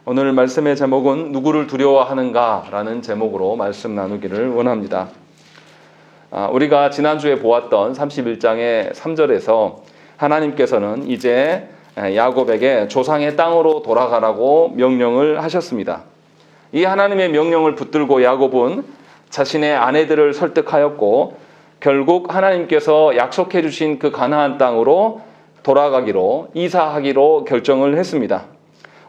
오늘 말씀의 제목은 누구를 두려워하는가 라는 제목으로 말씀 나누기를 원합니다. 우리가 지난주에 보았던 31장의 3절에서 하나님께서는 이제 야곱에게 조상의 땅으로 돌아가라고 명령을 하셨습니다. 이 하나님의 명령을 붙들고 야곱은 자신의 아내들을 설득하였고 결국 하나님께서 약속해 주신 그 가나안 땅으로 돌아가기로 이사하기로 결정을 했습니다.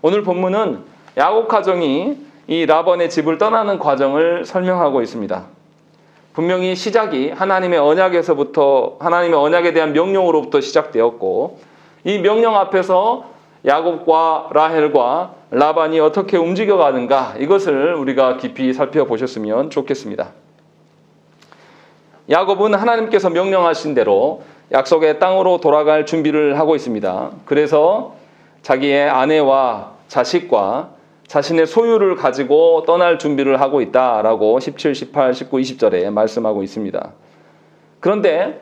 오늘 본문은 야곱 가정이 이 라반의 집을 떠나는 과정을 설명하고 있습니다. 분명히 시작이 하나님의 언약에서부터 하나님의 언약에 대한 명령으로부터 시작되었고 이 명령 앞에서 야곱과 라헬과 라반이 어떻게 움직여가는가 이것을 우리가 깊이 살펴보셨으면 좋겠습니다. 야곱은 하나님께서 명령하신 대로 약속의 땅으로 돌아갈 준비를 하고 있습니다. 그래서 자기의 아내와 자식과 자신의 소유를 가지고 떠날 준비를 하고 있다라고 17, 18, 19, 20절에 말씀하고 있습니다. 그런데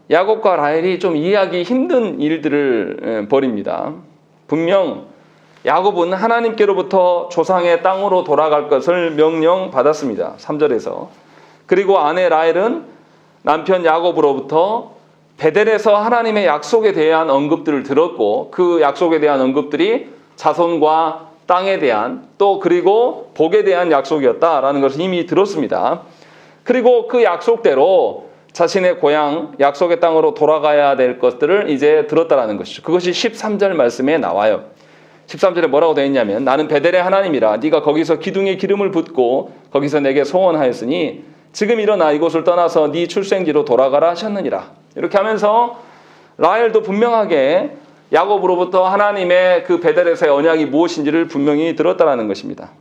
야곱과 라헬이 좀 이해하기 힘든 일들을 벌입니다. 분명 야곱은 하나님께로부터 조상의 땅으로 돌아갈 것을 명령받았습니다. 3절에서. 그리고 아내 라헬은 남편 야곱으로부터 베델에서 하나님의 약속에 대한 언급들을 들었고 그 약속에 대한 언급들이 자손과 땅에 대한 또 그리고 복에 대한 약속이었다라는 것을 이미 들었습니다. 그리고 그 약속대로 자신의 고향 약속의 땅으로 돌아가야 될 것들을 이제 들었다라는 것이죠. 그것이 13절 말씀에 나와요. 13절에 뭐라고 되어 있냐면 나는 베델의 하나님이라 네가 거기서 기둥에 기름을 붓고 거기서 내게 소원하였으니 지금 일어나 이곳을 떠나서 네 출생지로 돌아가라 하셨느니라. 이렇게 하면서 라헬도 분명하게 야곱으로부터 하나님의 그 베델에서의 언약이 무엇인지를 분명히 들었다라는 것입니다.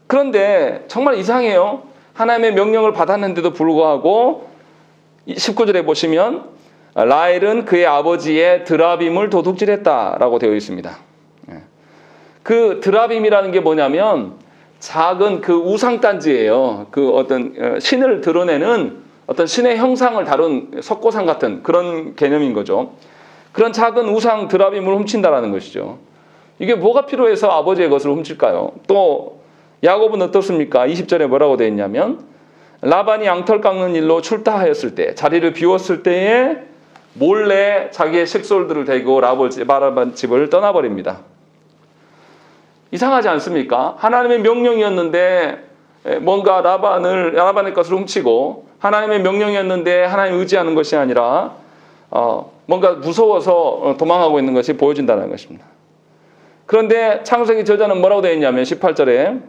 그런데 정말 이상해요. 하나님의 명령을 받았는데도 불구하고 19절에 보시면 라헬은 그의 아버지의 드라빔을 도둑질했다라고 되어 있습니다. 그 드라빔이라는 게 뭐냐면 작은 그 우상단지예요. 그 어떤 신을 드러내는 어떤 신의 형상을 다룬 석고상 같은 그런 개념인 거죠. 그런 작은 우상 드라빔을 훔친다라는 것이죠. 이게 뭐가 필요해서 아버지의 것을 훔칠까요? 또 야곱은 어떻습니까? 20절에 뭐라고 되어 있냐면 라반이 양털 깎는 일로 출타하였을 때 자리를 비웠을 때에 몰래 자기의 식솔들을 데리고 라반 집을 떠나버립니다. 이상하지 않습니까? 하나님의 명령이었는데 뭔가 라반의 것을 훔치고 하나님의 명령이었는데 하나님 의지하는 것이 아니라 뭔가 무서워서 도망하고 있는 것이 보여진다는 것입니다. 그런데 창세기 저자는 뭐라고 되어 있냐면 18절에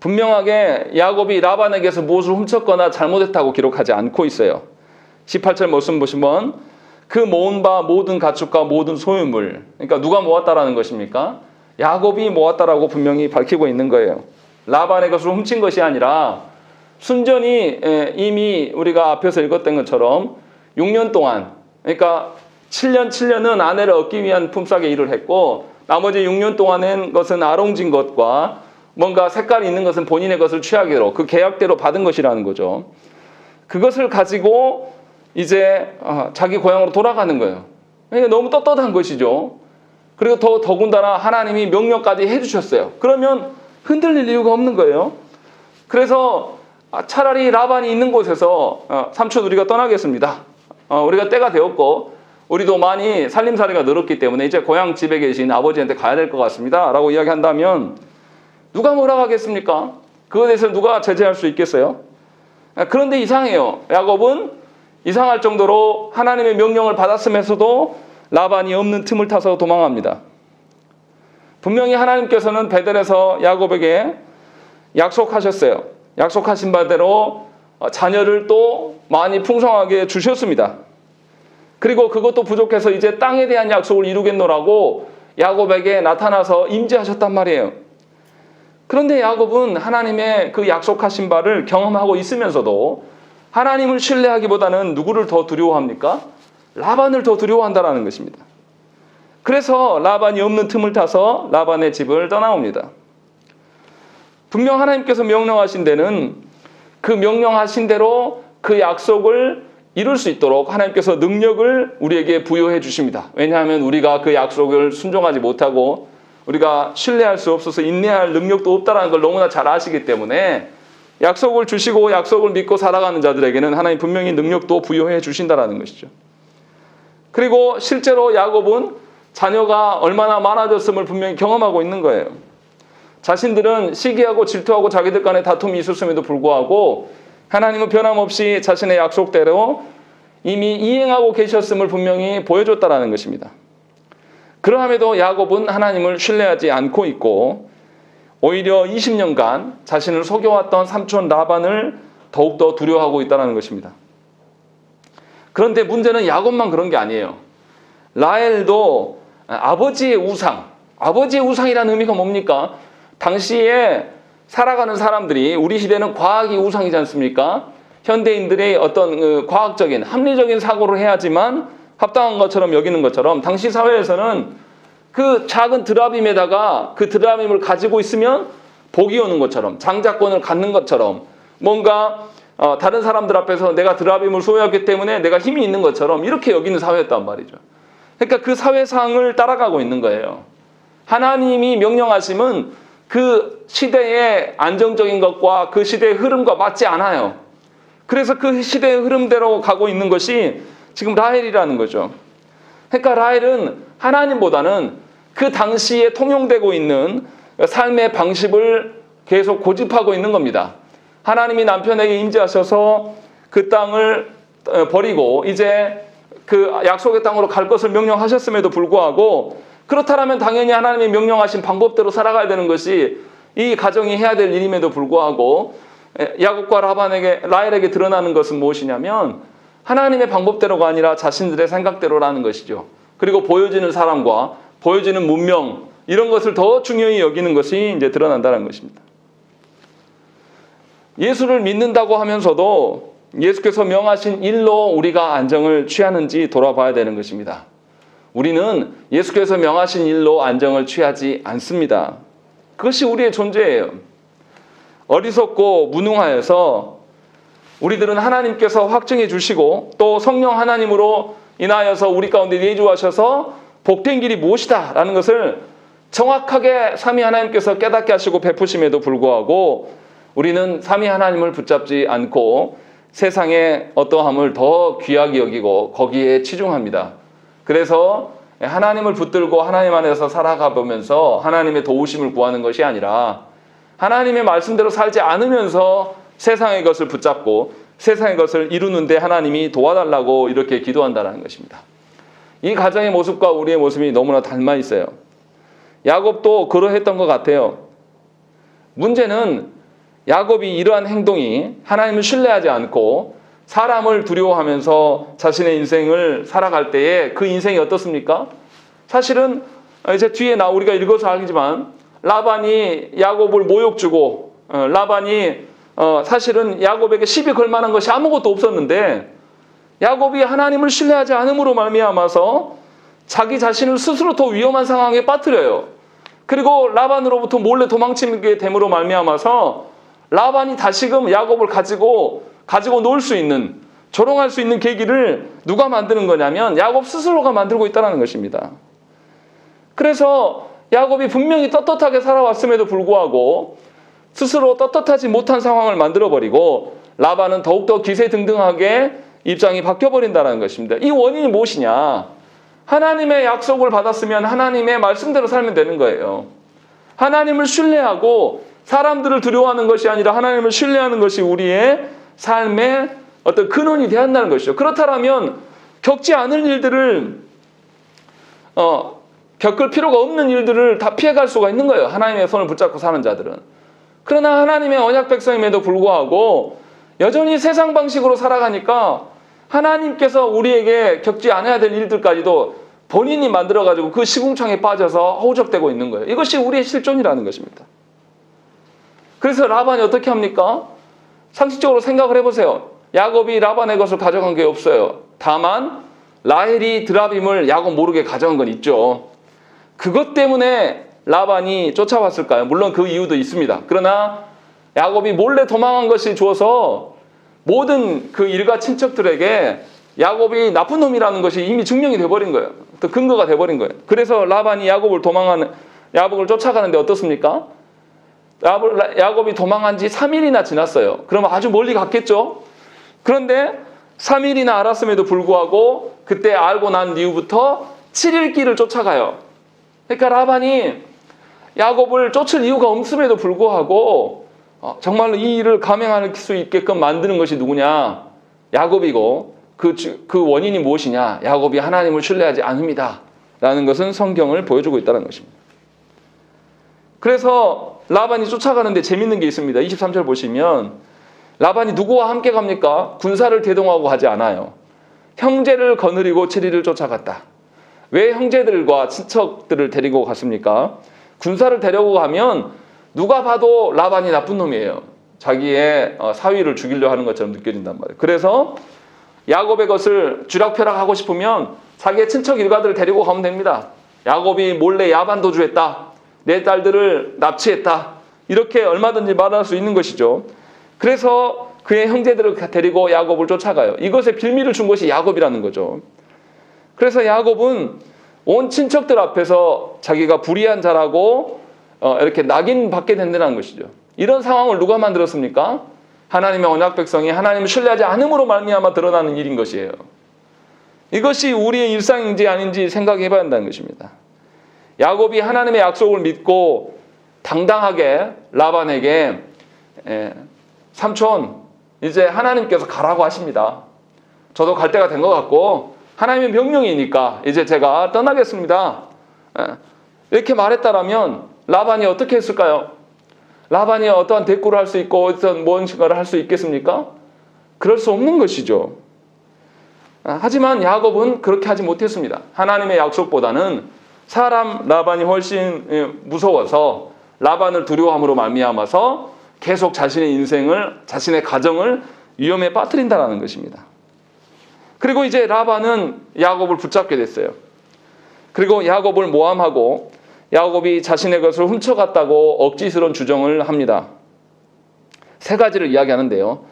분명하게 야곱이 라반에게서 무엇을 훔쳤거나 잘못했다고 기록하지 않고 있어요. 18절 말씀 보시면 그 모은 바 모든 가축과 모든 소유물, 그러니까 누가 모았다라는 것입니까? 야곱이 모았다라고 분명히 밝히고 있는 거예요. 라반의 것을 훔친 것이 아니라 순전히 이미 우리가 앞에서 읽었던 것처럼 6년 동안, 그러니까 7년은 아내를 얻기 위한 품삯의 일을 했고 나머지 6년 동안은 것은 아롱진 것과 뭔가 색깔이 있는 것은 본인의 것을 취하기로 그 계약대로 받은 것이라는 거죠. 그것을 가지고 이제 자기 고향으로 돌아가는 거예요. 그러니까 너무 떳떳한 것이죠. 그리고 더군다나 하나님이 명령까지 해주셨어요. 그러면 흔들릴 이유가 없는 거예요. 그래서 차라리 라반이 있는 곳에서 삼촌 우리가 떠나겠습니다. 우리가 때가 되었고 우리도 많이 살림살이가 늘었기 때문에 이제 고향 집에 계신 아버지한테 가야 될 것 같습니다. 라고 이야기한다면 누가 뭐라고 하겠습니까? 그것에 대해서 누가 제재할 수 있겠어요? 그런데 이상해요. 야곱은 이상할 정도로 하나님의 명령을 받았으면서도 라반이 없는 틈을 타서 도망합니다. 분명히 하나님께서는 베델에서 야곱에게 약속하셨어요. 약속하신 바대로 자녀를 또 많이 풍성하게 주셨습니다. 그리고 그것도 부족해서 이제 땅에 대한 약속을 이루겠노라고 야곱에게 나타나서 임재하셨단 말이에요. 그런데 야곱은 하나님의 그 약속하신 바를 경험하고 있으면서도 하나님을 신뢰하기보다는 누구를 더 두려워합니까? 라반을 더 두려워한다라는 것입니다. 그래서 라반이 없는 틈을 타서 라반의 집을 떠나옵니다. 분명 하나님께서 명령하신 데는 그 명령하신 대로 그 약속을 이룰 수 있도록 하나님께서 능력을 우리에게 부여해 주십니다. 왜냐하면 우리가 그 약속을 순종하지 못하고 우리가 신뢰할 수 없어서 인내할 능력도 없다는 걸 너무나 잘 아시기 때문에 약속을 주시고 약속을 믿고 살아가는 자들에게는 하나님 분명히 능력도 부여해 주신다는 것이죠. 그리고 실제로 야곱은 자녀가 얼마나 많아졌음을 분명히 경험하고 있는 거예요. 자신들은 시기하고 질투하고 자기들 간에 다툼이 있었음에도 불구하고 하나님은 변함없이 자신의 약속대로 이미 이행하고 계셨음을 분명히 보여줬다는 것입니다. 그러함에도 야곱은 하나님을 신뢰하지 않고 있고 오히려 20년간 자신을 속여왔던 삼촌 라반을 더욱더 두려워하고 있다는 것입니다. 그런데 문제는 야곱만 그런 게 아니에요. 라헬도 아버지의 우상이라는 의미가 뭡니까? 당시에 살아가는 사람들이, 우리 시대는 과학이 우상이지 않습니까? 현대인들의 어떤 과학적인 합리적인 사고를 해야지만 합당한 것처럼 여기는 것처럼 당시 사회에서는 그 작은 드라빔에다가 그 드라빔을 가지고 있으면 복이 오는 것처럼, 장자권을 갖는 것처럼, 뭔가 다른 사람들 앞에서 내가 드라빔을 소유했기 때문에 내가 힘이 있는 것처럼 이렇게 여기는 사회였단 말이죠. 그러니까 그 사회상을 따라가고 있는 거예요. 하나님이 명령하심은 그 시대의 안정적인 것과 그 시대의 흐름과 맞지 않아요. 그래서 그 시대의 흐름대로 가고 있는 것이 지금 라헬이라는 거죠. 그러니까 라헬은 하나님보다는 그 당시에 통용되고 있는 삶의 방식을 계속 고집하고 있는 겁니다. 하나님이 남편에게 임재하셔서 그 땅을 버리고 이제 그 약속의 땅으로 갈 것을 명령하셨음에도 불구하고, 그렇다면 당연히 하나님이 명령하신 방법대로 살아가야 되는 것이 이 가정이 해야 될 일임에도 불구하고 야곱과 라헬에게 드러나는 것은 무엇이냐면 하나님의 방법대로가 아니라 자신들의 생각대로라는 것이죠. 그리고 보여지는 사람과 보여지는 문명, 이런 것을 더 중요히 여기는 것이 이제 드러난다는 것입니다. 예수를 믿는다고 하면서도 예수께서 명하신 일로 우리가 안정을 취하는지 돌아봐야 되는 것입니다. 우리는 예수께서 명하신 일로 안정을 취하지 않습니다. 그것이 우리의 존재예요. 어리석고 무능하여서 우리들은 하나님께서 확증해 주시고 또 성령 하나님으로 인하여서 우리 가운데 내주하셔서 복된 길이 무엇이다 라는 것을 정확하게 삼위 하나님께서 깨닫게 하시고 베푸심에도 불구하고 우리는 삼위 하나님을 붙잡지 않고 세상의 어떠함을 더 귀하게 여기고 거기에 치중합니다. 그래서 하나님을 붙들고 하나님 안에서 살아가 보면서 하나님의 도우심을 구하는 것이 아니라 하나님의 말씀대로 살지 않으면서 세상의 것을 붙잡고 세상의 것을 이루는데 하나님이 도와달라고 이렇게 기도한다는 것입니다. 이 가정의 모습과 우리의 모습이 너무나 닮아 있어요. 야곱도 그러했던 것 같아요. 문제는 야곱이 이러한 행동이 하나님을 신뢰하지 않고 사람을 두려워하면서 자신의 인생을 살아갈 때에 그 인생이 어떻습니까? 사실은 이제 뒤에 우리가 읽어서 알지만 라반이 야곱을 모욕 주고 라반이 사실은 야곱에게 시비 걸 만한 것이 아무것도 없었는데 야곱이 하나님을 신뢰하지 않음으로 말미암아서 자기 자신을 스스로 더 위험한 상황에 빠뜨려요. 그리고 라반으로부터 몰래 도망치게 됨으로 말미암아서 라반이 다시금 야곱을 가지고 놀 수 있는, 조롱할 수 있는 계기를 누가 만드는 거냐면 야곱 스스로가 만들고 있다는 것입니다. 그래서 야곱이 분명히 떳떳하게 살아왔음에도 불구하고 스스로 떳떳하지 못한 상황을 만들어버리고 라반은 더욱더 기세등등하게 입장이 바뀌어버린다는 것입니다. 이 원인이 무엇이냐? 하나님의 약속을 받았으면 하나님의 말씀대로 살면 되는 거예요. 하나님을 신뢰하고 사람들을 두려워하는 것이 아니라 하나님을 신뢰하는 것이 우리의 삶의 어떤 근원이 되어야 한다는 것이죠. 그렇다면 겪지 않을 일들을 겪을 필요가 없는 일들을 다 피해갈 수가 있는 거예요. 하나님의 손을 붙잡고 사는 자들은. 그러나 하나님의 언약 백성임에도 불구하고 여전히 세상 방식으로 살아가니까 하나님께서 우리에게 겪지 않아야 될 일들까지도 본인이 만들어가지고 그 시궁창에 빠져서 허우적대고 있는 거예요. 이것이 우리의 실존이라는 것입니다. 그래서 라반이 어떻게 합니까? 상식적으로 생각을 해보세요. 야곱이 라반의 것을 가져간 게 없어요. 다만 라헬이 드라빔을 야곱 모르게 가져간 건 있죠. 그것 때문에 라반이 쫓아왔을까요? 물론 그 이유도 있습니다. 그러나 야곱이 몰래 도망한 것이 주어서 모든 그 일가 친척들에게 야곱이 나쁜 놈이라는 것이 이미 증명이 돼버린 거예요. 또 근거가 돼버린 거예요. 그래서 라반이 야곱을 쫓아가는데 어떻습니까? 야곱이 도망한 지 3일이나 지났어요. 그러면 아주 멀리 갔겠죠? 그런데 3일이나 알았음에도 불구하고 그때 알고 난 이후부터 7일 길을 쫓아가요. 그러니까 라반이 야곱을 쫓을 이유가 없음에도 불구하고 정말로 이 일을 감행할 수 있게끔 만드는 것이 누구냐? 야곱이고 그 원인이 무엇이냐? 야곱이 하나님을 신뢰하지 않습니다. 라는 것은 성경을 보여주고 있다는 것입니다. 그래서 라반이 쫓아가는데 재밌는 게 있습니다. 23절 보시면 라반이 누구와 함께 갑니까? 군사를 대동하고 가지 않아요. 형제를 거느리고 7일을 쫓아갔다. 왜 형제들과 친척들을 데리고 갔습니까? 군사를 데리고 가면 누가 봐도 라반이 나쁜 놈이에요. 자기의 사위를 죽이려 하는 것처럼 느껴진단 말이에요. 그래서 야곱의 것을 쥐락펴락하고 싶으면 자기의 친척 일가들을 데리고 가면 됩니다. 야곱이 몰래 야반 도주했다. 내 딸들을 납치했다. 이렇게 얼마든지 말할 수 있는 것이죠. 그래서 그의 형제들을 데리고 야곱을 쫓아가요. 이것에 빌미를 준 것이 야곱이라는 거죠. 그래서 야곱은 온 친척들 앞에서 자기가 불의한 자라고 이렇게 낙인 받게 된다는 것이죠. 이런 상황을 누가 만들었습니까? 하나님의 언약 백성이 하나님을 신뢰하지 않음으로 말미암아 드러나는 일인 것이에요. 이것이 우리의 일상인지 아닌지 생각해 봐야 한다는 것입니다. 야곱이 하나님의 약속을 믿고 당당하게 라반에게 삼촌 이제 하나님께서 가라고 하십니다. 저도 갈 때가 된 것 같고 하나님의 명령이니까 이제 제가 떠나겠습니다. 이렇게 말했다라면 라반이 어떻게 했을까요? 라반이 어떠한 대꾸를 할 수 있고 어떤 무언가를 할 수 있겠습니까? 그럴 수 없는 것이죠. 하지만 야곱은 그렇게 하지 못했습니다. 하나님의 약속보다는 사람 라반이 훨씬 무서워서 라반을 두려워함으로 말미암아서 계속 자신의 인생을, 자신의 가정을 위험에 빠뜨린다는 것입니다. 그리고 이제 라반은 야곱을 붙잡게 됐어요. 그리고 야곱을 모함하고 야곱이 자신의 것을 훔쳐갔다고 억지스러운 주장을 합니다. 세 가지를 이야기하는데요.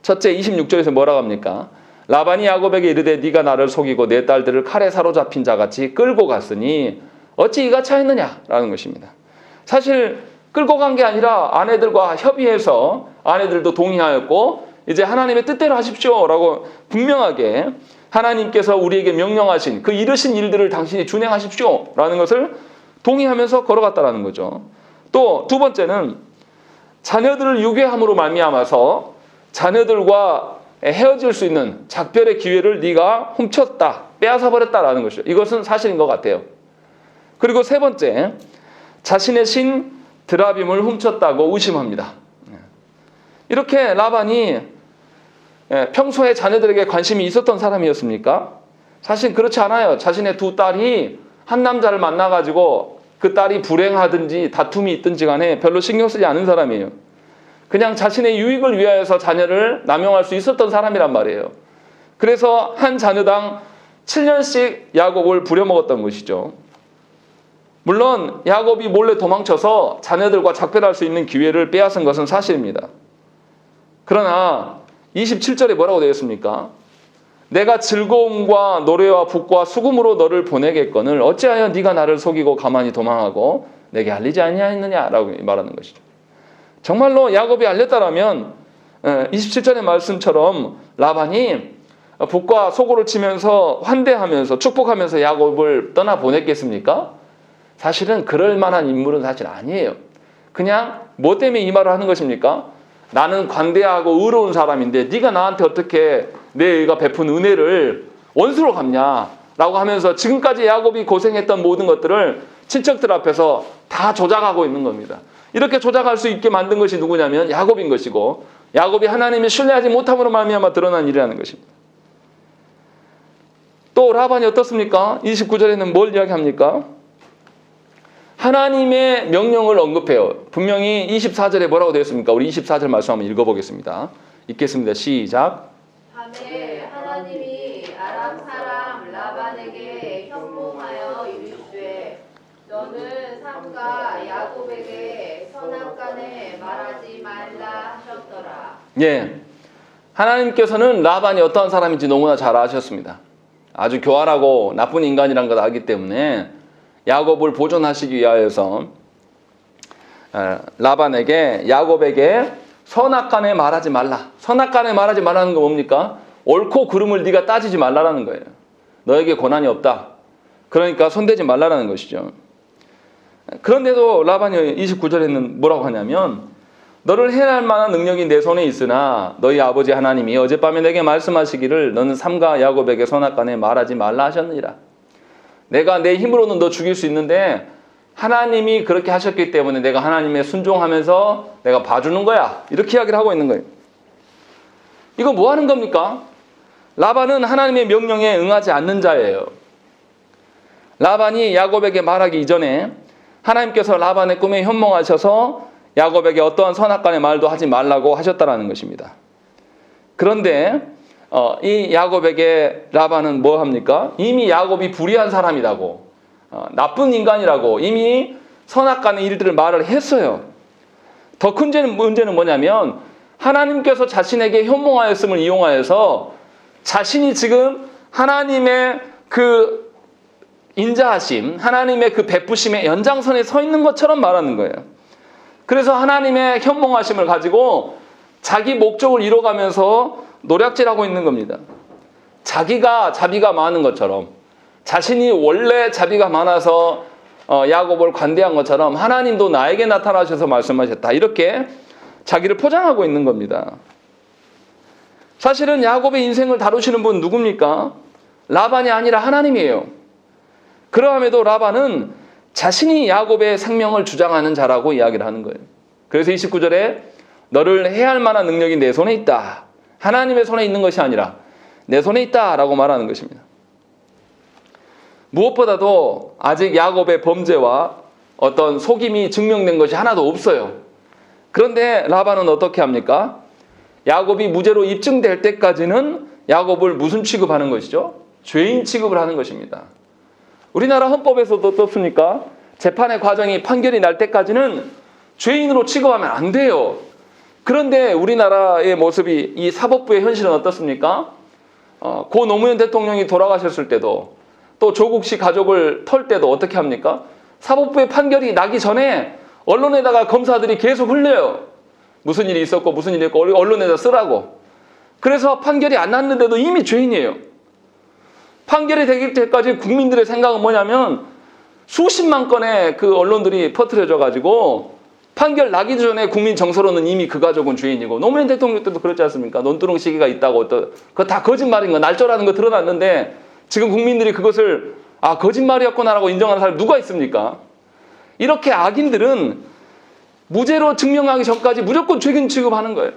첫째 26절에서 뭐라고 합니까? 라반이 야곱에게 이르되 네가 나를 속이고 내 딸들을 칼에 사로잡힌 자같이 끌고 갔으니 어찌 이가 차였느냐? 라는 것입니다. 사실 끌고 간 게 아니라 아내들과 협의해서 아내들도 동의하였고 이제 하나님의 뜻대로 하십시오 라고 분명하게 하나님께서 우리에게 명령하신 그 이르신 일들을 당신이 준행하십시오 라는 것을 동의하면서 걸어갔다라는 거죠. 또 두 번째는 자녀들을 유괴함으로 말미암아서 자녀들과 헤어질 수 있는 작별의 기회를 네가 훔쳤다, 빼앗아 버렸다라는 것이죠. 이것은 사실인 것 같아요. 그리고 세 번째, 자신의 신 드라빔을 훔쳤다고 의심합니다. 이렇게 라반이 평소에 자녀들에게 관심이 있었던 사람이었습니까? 사실 그렇지 않아요. 자신의 두 딸이 한 남자를 만나가지고 그 딸이 불행하든지 다툼이 있든지 간에 별로 신경 쓰지 않은 사람이에요. 그냥 자신의 유익을 위하여서 자녀를 남용할 수 있었던 사람이란 말이에요. 그래서 한 자녀당 7년씩 야곱을 부려먹었던 것이죠. 물론 야곱이 몰래 도망쳐서 자녀들과 작별할 수 있는 기회를 빼앗은 것은 사실입니다. 그러나 27절에 뭐라고 되어 있습니까? 내가 즐거움과 노래와 북과 수금으로 너를 보내겠거늘 어찌하여 네가 나를 속이고 가만히 도망하고 내게 알리지 아니하였느냐라고 말하는 것이죠. 정말로 야곱이 알렸다라면 27절의 말씀처럼 라반이 북과 소고를 치면서 환대하면서 축복하면서 야곱을 떠나보냈겠습니까? 사실은 그럴 만한 인물은 사실 아니에요. 그냥 뭐 때문에 이 말을 하는 것입니까? 나는 관대하고 의로운 사람인데 네가 나한테 어떻게 내가 베푼 은혜를 원수로 갚냐라고 하면서 지금까지 야곱이 고생했던 모든 것들을 친척들 앞에서 다 조작하고 있는 겁니다. 이렇게 조작할 수 있게 만든 것이 누구냐면 야곱인 것이고 야곱이 하나님을 신뢰하지 못함으로 말미암아 드러난 일이라는 것입니다. 또 라반이 어떻습니까? 29절에는 뭘 이야기합니까? 하나님의 명령을 언급해요. 분명히 24절에 뭐라고 되어 있습니까? 우리 24절 말씀 한번 읽어보겠습니다. 읽겠습니다. 시작. 하매 하나님이 아람 사람 라반에게 현몽하여 이르시되 너는 삼가 야곱에게 선악간에 말하지 말라 하셨더라. 예, 하나님께서는 라반이 어떠한 사람인지 너무나 잘 아셨습니다. 아주 교활하고 나쁜 인간이란 걸 알기 때문에 야곱을 보존하시기 위하여서 라반에게, 야곱에게 선악간에 말하지 말라. 선악간에 말하지 말라는 거 뭡니까? 옳고 그름을 네가 따지지 말라라는 거예요. 너에게 권한이 없다. 그러니까 손대지 말라라는 것이죠. 그런데도 라반이 29절에는 뭐라고 하냐면, 너를 해할 만한 능력이 내 손에 있으나 너희 아버지 하나님이 어젯밤에 내게 말씀하시기를 너는 삼가 야곱에게 선악간에 말하지 말라 하셨느니라. 내가 내 힘으로는 너 죽일 수 있는데 하나님이 그렇게 하셨기 때문에 내가 하나님에 순종하면서 내가 봐주는 거야. 이렇게 이야기를 하고 있는 거예요. 이거 뭐 하는 겁니까? 라반은 하나님의 명령에 응하지 않는 자예요. 라반이 야곱에게 말하기 이전에 하나님께서 라반의 꿈에 현몽하셔서 야곱에게 어떠한 선악간의 말도 하지 말라고 하셨다라는 것입니다. 그런데 이 야곱에게 라반은 뭐 합니까? 이미 야곱이 불의한 사람이라고, 나쁜 인간이라고 이미 선악간의 일들을 말을 했어요. 더 큰 문제는 뭐냐면 하나님께서 자신에게 현몽하였음을 이용하여서 자신이 지금 하나님의 그 인자하심, 하나님의 그 베푸심의 연장선에 서 있는 것처럼 말하는 거예요. 그래서 하나님의 현몽하심을 가지고 자기 목적을 이뤄가면서 노략질하고 있는 겁니다. 자기가 자비가 많은 것처럼, 자신이 원래 자비가 많아서 야곱을 관대한 것처럼 하나님도 나에게 나타나셔서 말씀하셨다. 이렇게 자기를 포장하고 있는 겁니다. 사실은 야곱의 인생을 다루시는 분 누굽니까? 라반이 아니라 하나님이에요. 그러함에도 라반은 자신이 야곱의 생명을 주장하는 자라고 이야기를 하는 거예요. 그래서 29절에 너를 해할 만한 능력이 내 손에 있다. 하나님의 손에 있는 것이 아니라 내 손에 있다라고 말하는 것입니다. 무엇보다도 아직 야곱의 범죄와 어떤 속임이 증명된 것이 하나도 없어요. 그런데 라반은 어떻게 합니까? 야곱이 무죄로 입증될 때까지는 야곱을 무슨 취급하는 것이죠? 죄인 취급을 하는 것입니다. 우리나라 헌법에서도 어떻습니까? 재판의 과정이 판결이 날 때까지는 죄인으로 취급하면 안 돼요. 그런데 우리나라의 모습이, 이 사법부의 현실은 어떻습니까? 고 노무현 대통령이 돌아가셨을 때도, 또 조국 씨 가족을 털 때도 어떻게 합니까? 사법부의 판결이 나기 전에 언론에다가 검사들이 계속 흘려요. 무슨 일이 있었고 무슨 일이 있고 언론에다 쓰라고. 그래서 판결이 안 났는데도 이미 죄인이에요. 판결이 되기 때까지 국민들의 생각은 뭐냐면 수십만 건의 그 언론들이 퍼뜨려져 가지고 판결 나기 전에 국민 정서로는 이미 그 가족은 죄인이고, 노무현 대통령 때도 그렇지 않습니까? 논두렁 시기가 있다고, 또 그거 다 거짓말인 거, 날조라는 거 드러났는데 지금 국민들이 그것을 거짓말이었구나라고 인정하는 사람이 누가 있습니까? 이렇게 악인들은 무죄로 증명하기 전까지 무조건 죄인 취급하는 거예요.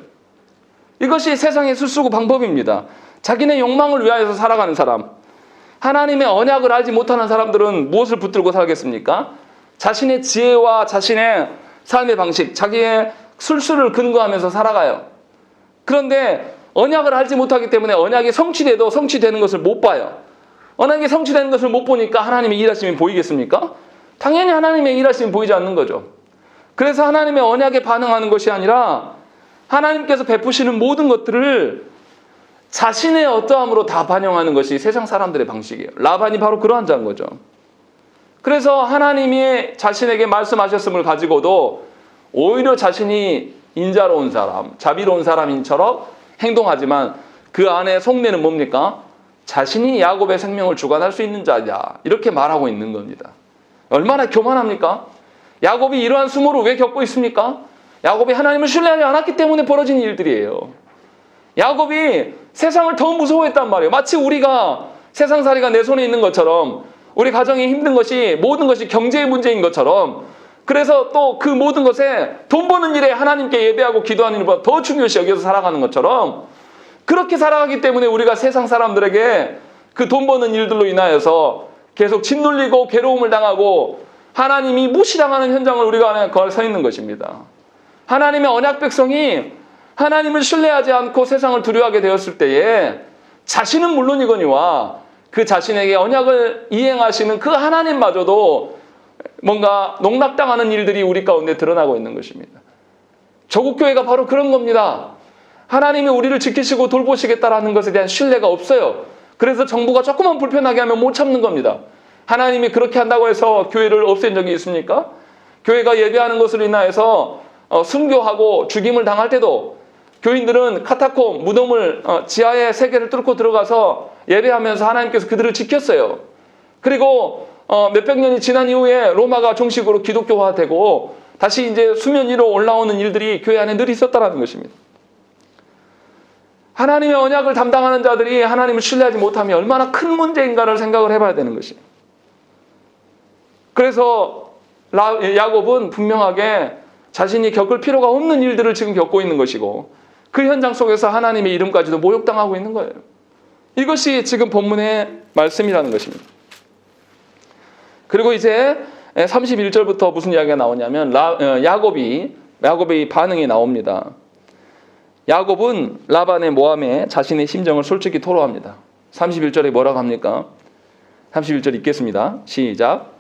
이것이 세상의 수수고 방법입니다. 자기네 욕망을 위하여서 살아가는 사람, 하나님의 언약을 알지 못하는 사람들은 무엇을 붙들고 살겠습니까? 자신의 지혜와 자신의 삶의 방식, 자기의 술수를 근거하면서 살아가요. 그런데 언약을 알지 못하기 때문에 언약이 성취돼도 성취되는 것을 못 봐요. 언약이 성취되는 것을 못 보니까 하나님의 일하심이 보이겠습니까? 당연히 하나님의 일하심이 보이지 않는 거죠. 그래서 하나님의 언약에 반응하는 것이 아니라 하나님께서 베푸시는 모든 것들을 자신의 어떠함으로 다 반영하는 것이 세상 사람들의 방식이에요. 라반이 바로 그러한 자인 거죠. 그래서 하나님이 자신에게 말씀하셨음을 가지고도 오히려 자신이 인자로운 사람, 자비로운 사람인처럼 행동하지만 그 안에 속내는 뭡니까? 자신이 야곱의 생명을 주관할 수 있는 자냐, 이렇게 말하고 있는 겁니다. 얼마나 교만합니까? 야곱이 이러한 수모를 왜 겪고 있습니까? 야곱이 하나님을 신뢰하지 않았기 때문에 벌어진 일들이에요. 야곱이 세상을 더 무서워했단 말이에요. 마치 우리가 세상살이가 내 손에 있는 것처럼, 우리 가정이 힘든 것이 모든 것이 경제의 문제인 것처럼, 그래서 또 그 모든 것에 돈 버는 일에 하나님께 예배하고 기도하는 일보다 더 중요시 여겨서 살아가는 것처럼, 그렇게 살아가기 때문에 우리가 세상 사람들에게 그 돈 버는 일들로 인하여서 계속 짓눌리고 괴로움을 당하고 하나님이 무시당하는 현장을 우리가 안에 서 있는 것입니다. 하나님의 언약 백성이 하나님을 신뢰하지 않고 세상을 두려워하게 되었을 때에 자신은 물론이거니와 그 자신에게 언약을 이행하시는 그 하나님마저도 뭔가 농락당하는 일들이 우리 가운데 드러나고 있는 것입니다. 조국교회가 바로 그런 겁니다. 하나님이 우리를 지키시고 돌보시겠다라는 것에 대한 신뢰가 없어요. 그래서 정부가 조금만 불편하게 하면 못 참는 겁니다. 하나님이 그렇게 한다고 해서 교회를 없앤 적이 있습니까? 교회가 예배하는 것으로 인하여서 순교하고 죽임을 당할 때도 교인들은 카타콤, 무덤을 지하의 세계를 뚫고 들어가서 예배하면서 하나님께서 그들을 지켰어요. 그리고 몇백 년이 지난 이후에 로마가 정식으로 기독교화되고 다시 이제 수면 위로 올라오는 일들이 교회 안에 늘 있었다는 것입니다. 하나님의 언약을 담당하는 자들이 하나님을 신뢰하지 못하면 얼마나 큰 문제인가를 생각을 해봐야 되는 것이에요. 그래서 야곱은 분명하게 자신이 겪을 필요가 없는 일들을 지금 겪고 있는 것이고 그 현장 속에서 하나님의 이름까지도 모욕당하고 있는 거예요. 이것이 지금 본문의 말씀이라는 것입니다. 그리고 이제 31절부터 무슨 이야기가 나오냐면 야곱의 반응이 나옵니다. 야곱은 라반의 모함에 자신의 심정을 솔직히 토로합니다. 31절에 뭐라고 합니까? 31절 읽겠습니다. 시작.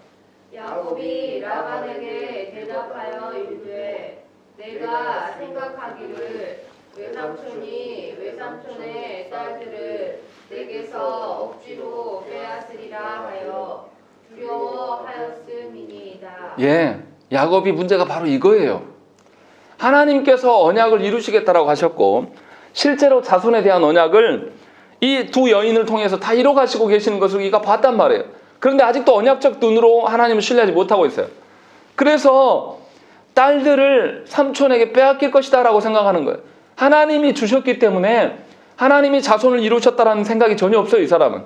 야곱이 라반에게 대답하여 이르되 내가 생각하기를 외삼촌이 외삼촌의 딸들을 내게서 억지로 빼앗으리라 하여 두려워하였음이니이다. 예, 야곱이 문제가 바로 이거예요. 하나님께서 언약을 이루시겠다라고 하셨고 실제로 자손에 대한 언약을 이 두 여인을 통해서 다 이뤄가시고 계시는 것을 우리가 봤단 말이에요. 그런데 아직도 언약적 눈으로 하나님을 신뢰하지 못하고 있어요. 그래서 딸들을 삼촌에게 빼앗길 것이다 라고 생각하는 거예요. 하나님이 주셨기 때문에 하나님이 자손을 이루셨다라는 생각이 전혀 없어요, 이 사람은.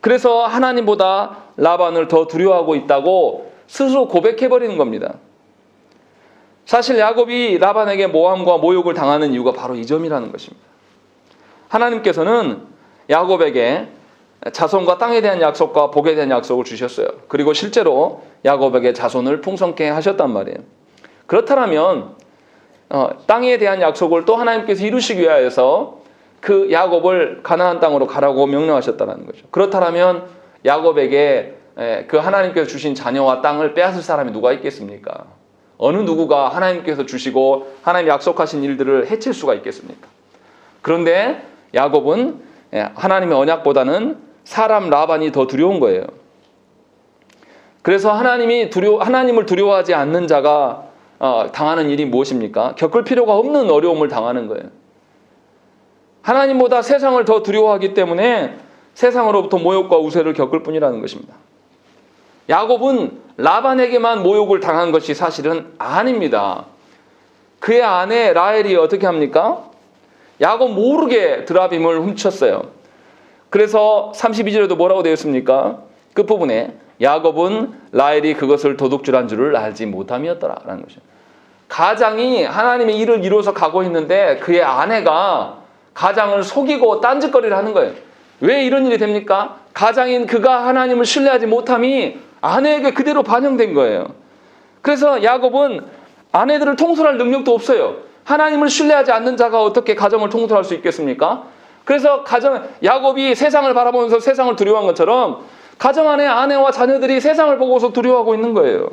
그래서 하나님보다 라반을 더 두려워하고 있다고 스스로 고백해버리는 겁니다. 사실 야곱이 라반에게 모함과 모욕을 당하는 이유가 바로 이 점이라는 것입니다. 하나님께서는 야곱에게 자손과 땅에 대한 약속과 복에 대한 약속을 주셨어요. 그리고 실제로 야곱에게 자손을 풍성케 하셨단 말이에요. 그렇다면 땅에 대한 약속을 또 하나님께서 이루시기 위하여서 그 야곱을 가나안 땅으로 가라고 명령하셨다는 거죠. 그렇다면 야곱에게 그 하나님께서 주신 자녀와 땅을 빼앗을 사람이 누가 있겠습니까? 어느 누구가 하나님께서 주시고 하나님 약속하신 일들을 해칠 수가 있겠습니까? 그런데 야곱은 하나님의 언약보다는 사람 라반이 더 두려운 거예요. 그래서 하나님을 두려워하지 않는 자가 당하는 일이 무엇입니까? 겪을 필요가 없는 어려움을 당하는 거예요. 하나님보다 세상을 더 두려워하기 때문에 세상으로부터 모욕과 우세를 겪을 뿐이라는 것입니다. 야곱은 라반에게만 모욕을 당한 것이 사실은 아닙니다. 그의 아내 라헬이 어떻게 합니까? 야곱 모르게 드라빔을 훔쳤어요. 그래서 32절에도 뭐라고 되어 있습니까? 끝부분에 야곱은 라헬이 그것을 도둑질한 줄을 알지 못함이었더라라는 것이죠. 가장이 하나님의 일을 이루어서 가고 있는데 그의 아내가 가장을 속이고 딴짓거리를 하는 거예요. 왜 이런 일이 됩니까? 가장인 그가 하나님을 신뢰하지 못함이 아내에게 그대로 반영된 거예요. 그래서 야곱은 아내들을 통솔할 능력도 없어요. 하나님을 신뢰하지 않는 자가 어떻게 가정을 통솔할 수 있겠습니까? 그래서 야곱이 세상을 바라보면서 세상을 두려워한 것처럼 가정 안에 아내와 자녀들이 세상을 보고서 두려워하고 있는 거예요.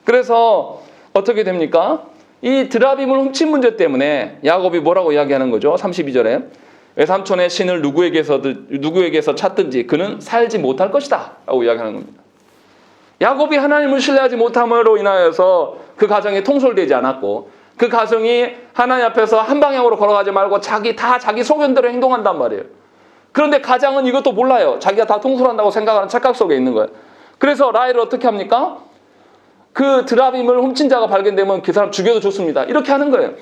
그래서 어떻게 됩니까? 이 드라빔을 훔친 문제 때문에 야곱이 뭐라고 이야기하는 거죠? 32절에 외삼촌의 신을 누구에게서 찾든지 그는 살지 못할 것이다 라고 이야기하는 겁니다. 야곱이 하나님을 신뢰하지 못함으로 인하여서 그 가정이 통솔되지 않았고 그 가정이 하나님 앞에서 한 방향으로 걸어가지 말고 자기 소견대로 행동한단 말이에요. 그런데 가장은 이것도 몰라요. 자기가 다 통솔한다고 생각하는 착각 속에 있는 거예요. 그래서 라헬을 어떻게 합니까? 그 드라빔을 훔친 자가 발견되면 그 사람 죽여도 좋습니다. 이렇게 하는 거예요.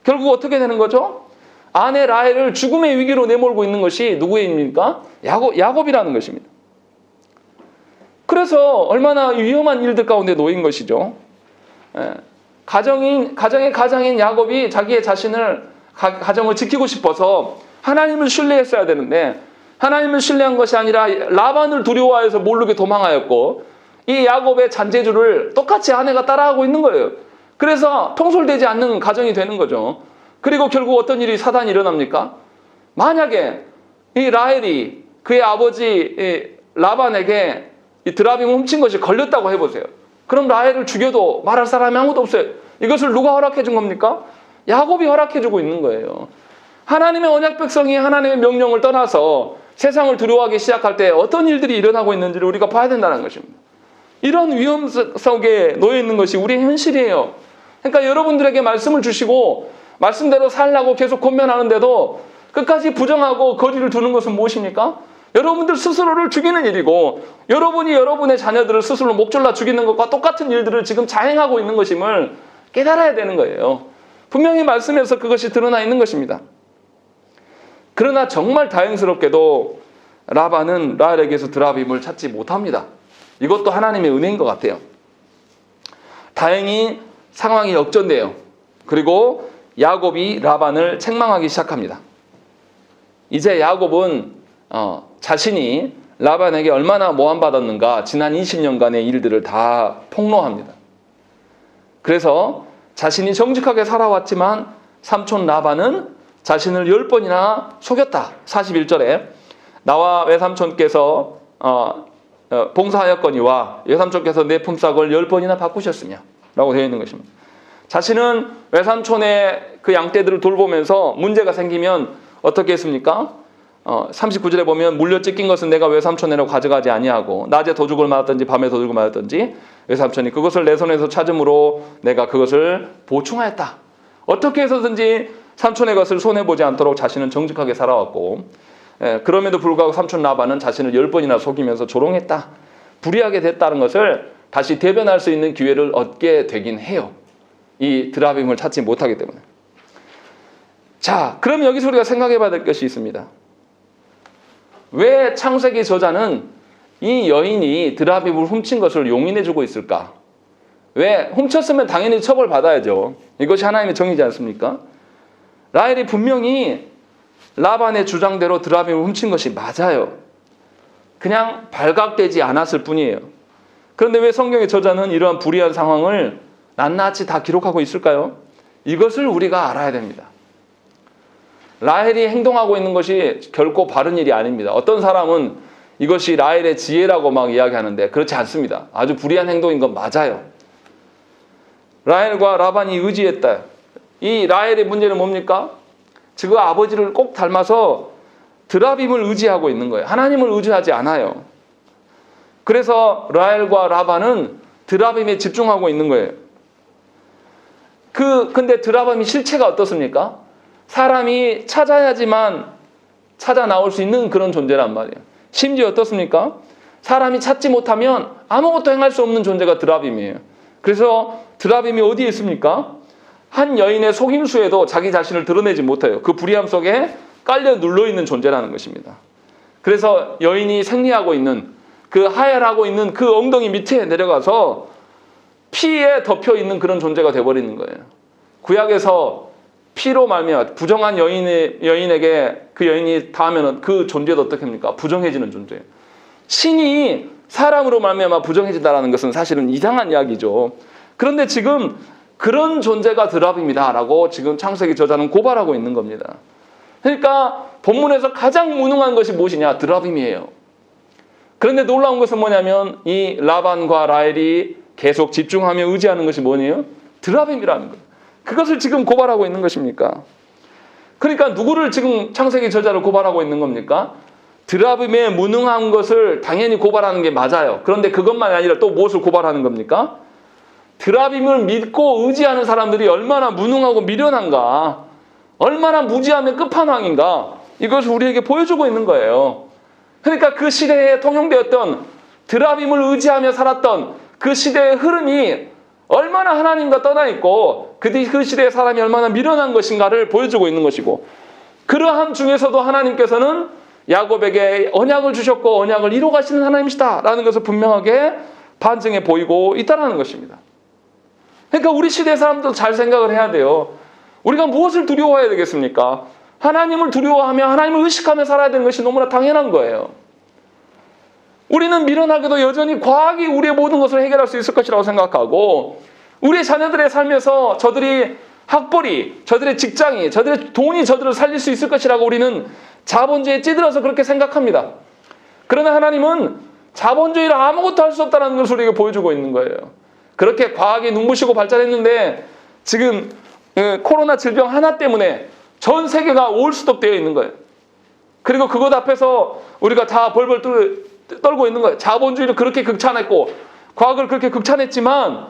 결국 어떻게 되는 거죠? 아내 라헬을 죽음의 위기로 내몰고 있는 것이 누구의 일입니까? 야곱이라는 것입니다. 그래서 얼마나 위험한 일들 가운데 놓인 것이죠. 가정의 가장인 야곱이 자기의 가정을 지키고 싶어서 하나님을 신뢰했어야 되는데 하나님을 신뢰한 것이 아니라 라반을 두려워해서 모르게 도망하였고 이 야곱의 잔재주를 똑같이 아내가 따라하고 있는 거예요. 그래서 통솔되지 않는 가정이 되는 거죠. 그리고 결국 어떤 일이 사단이 일어납니까? 만약에 이 라헬이 그의 아버지 라반에게 이 드라빔을 훔친 것이 걸렸다고 해보세요. 그럼 라헬을 죽여도 말할 사람이 아무도 없어요. 이것을 누가 허락해 준 겁니까? 야곱이 허락해 주고 있는 거예요. 하나님의 언약 백성이 하나님의 명령을 떠나서 세상을 두려워하기 시작할 때 어떤 일들이 일어나고 있는지를 우리가 봐야 된다는 것입니다. 이런 위험 속에 놓여 있는 것이 우리의 현실이에요. 그러니까 여러분들에게 말씀을 주시고 말씀대로 살라고 계속 권면하는데도 끝까지 부정하고 거리를 두는 것은 무엇입니까? 여러분들 스스로를 죽이는 일이고 여러분이 여러분의 자녀들을 스스로 목졸라 죽이는 것과 똑같은 일들을 지금 자행하고 있는 것임을 깨달아야 되는 거예요. 분명히 말씀에서 그것이 드러나 있는 것입니다. 그러나 정말 다행스럽게도 라반은 라헬에게서 드라빔을 찾지 못합니다. 이것도 하나님의 은혜인 것 같아요. 다행히 상황이 역전돼요. 그리고 야곱이 라반을 책망하기 시작합니다. 이제 야곱은 자신이 라반에게 얼마나 모함받았는가 지난 20년간의 일들을 다 폭로합니다. 그래서 자신이 정직하게 살아왔지만 삼촌 라반은 자신을 10번이나 속였다. 41절에 나와 외삼촌께서 봉사하였거니와 외삼촌께서 내 품삯을 10번이나 바꾸셨으며 라고 되어 있는 것입니다. 자신은 외삼촌의 그 양떼들을 돌보면서 문제가 생기면 어떻게 했습니까? 39절에 보면 물려 찢긴 것은 내가 외삼촌에로 가져가지 아니하고 낮에 도둑을 맞았든지 밤에 도둑을 맞았든지 외삼촌이 그것을 내 손에서 찾음으로 내가 그것을 보충하였다. 어떻게 해서든지 삼촌의 것을 손해보지 않도록 자신은 정직하게 살아왔고 그럼에도 불구하고 삼촌 라반은 자신을 10번이나 속이면서 조롱했다. 불의하게 됐다는 것을 다시 대변할 수 있는 기회를 얻게 되긴 해요. 이 드라빔을 찾지 못하기 때문에. 자, 그럼 여기서 우리가 생각해 봐야 될 것이 있습니다. 왜 창세기 저자는 이 여인이 드라빔을 훔친 것을 용인해 주고 있을까? 왜? 훔쳤으면 당연히 처벌받아야죠. 이것이 하나님의 정의지 않습니까? 라헬이 분명히 라반의 주장대로 드라빔을 훔친 것이 맞아요. 그냥 발각되지 않았을 뿐이에요. 그런데 왜 성경의 저자는 이러한 불의한 상황을 낱낱이 다 기록하고 있을까요? 이것을 우리가 알아야 됩니다. 라헬이 행동하고 있는 것이 결코 바른 일이 아닙니다. 어떤 사람은 이것이 라헬의 지혜라고 막 이야기하는데 그렇지 않습니다. 아주 불의한 행동인 건 맞아요. 라헬과 라반이 의지했다. 이 라헬의 문제는 뭡니까? 지금 아버지를 꼭 닮아서 드라빔을 의지하고 있는 거예요. 하나님을 의지하지 않아요. 그래서 라헬과 라반은 드라빔에 집중하고 있는 거예요. 근데 드라빔이 실체가 어떻습니까? 사람이 찾아야지만 찾아 나올 수 있는 그런 존재란 말이에요. 심지어 어떻습니까? 사람이 찾지 못하면 아무것도 행할 수 없는 존재가 드라빔이에요. 그래서 드라빔이 어디에 있습니까? 한 여인의 속임수에도 자기 자신을 드러내지 못해요. 그 불의함 속에 깔려 눌러있는 존재라는 것입니다. 그래서 여인이 생리하고 있는 그 하혈하고 있는 그 엉덩이 밑에 내려가서 피에 덮여있는 그런 존재가 되어버리는 거예요. 구약에서 피로 말미암아 부정한 여인에게 그 여인이 닿으면 그 존재도 어떻게 합니까? 부정해지는 존재예요. 신이 사람으로 말미암아 부정해진다는 것은 사실은 이상한 이야기죠. 그런데 지금 그런 존재가 드라빔이다라고 지금 창세기 저자는 고발하고 있는 겁니다. 그러니까 본문에서 가장 무능한 것이 무엇이냐? 드라빔이에요. 그런데 놀라운 것은 뭐냐면 이 라반과 라헬이 계속 집중하며 의지하는 것이 뭐니에요? 드라빔이라는 거예요. 그것을 지금 고발하고 있는 것입니까? 그러니까 누구를 지금 창세기 저자를 고발하고 있는 겁니까? 드라빔의 무능한 것을 당연히 고발하는 게 맞아요. 그런데 그것만 아니라 또 무엇을 고발하는 겁니까? 드라빔을 믿고 의지하는 사람들이 얼마나 무능하고 미련한가, 얼마나 무지함의 끝판왕인가, 이것을 우리에게 보여주고 있는 거예요. 그러니까 그 시대에 통용되었던 드라빔을 의지하며 살았던 그 시대의 흐름이 얼마나 하나님과 떠나 있고 그 시대의 사람이 얼마나 미련한 것인가를 보여주고 있는 것이고, 그러함 중에서도 하나님께서는 야곱에게 언약을 주셨고 언약을 이루어가시는 하나님이시다라는 것을 분명하게 반증해 보이고 있다는 것입니다. 그러니까 우리 시대 사람도 잘 생각을 해야 돼요. 우리가 무엇을 두려워해야 되겠습니까? 하나님을 두려워하며 하나님을 의식하며 살아야 되는 것이 너무나 당연한 거예요. 우리는 미련하게도 여전히 과학이 우리의 모든 것을 해결할 수 있을 것이라고 생각하고, 우리 자녀들의 삶에서 저들이 학벌이, 저들의 직장이, 저들의 돈이 저들을 살릴 수 있을 것이라고 우리는 자본주의에 찌들어서 그렇게 생각합니다. 그러나 하나님은 자본주의를 아무것도 할 수 없다는 것을 우리에게 보여주고 있는 거예요. 그렇게 과학이 눈부시고 발전했는데 지금 코로나 질병 하나 때문에 전 세계가 올스톱 되어 있는 거예요. 그리고 그것 앞에서 우리가 다 벌벌 떨고 있는 거예요. 자본주의를 그렇게 극찬했고 과학을 그렇게 극찬했지만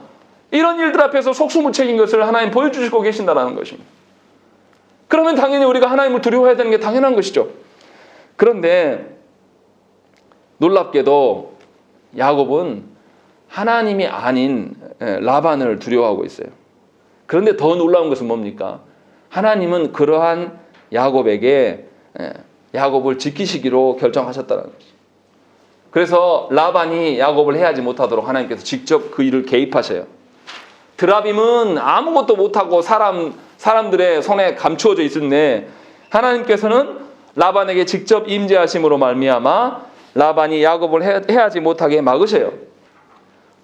이런 일들 앞에서 속수무책인 것을 하나님 보여주시고 계신다는 것입니다. 그러면 당연히 우리가 하나님을 두려워해야 되는 게 당연한 것이죠. 그런데 놀랍게도 야곱은 하나님이 아닌 라반을 두려워하고 있어요. 그런데 더 놀라운 것은 뭡니까? 하나님은 그러한 야곱에게 야곱을 지키시기로 결정하셨다는 것이죠. 그래서 라반이 야곱을 해하지 못하도록 하나님께서 직접 그 일을 개입하셔요. 드라빔은 아무것도 못하고 사람들의 손에 감추어져 있었는데 하나님께서는 라반에게 직접 임재하심으로 말미암아 라반이 야곱을 해하지 못하게 막으셔요.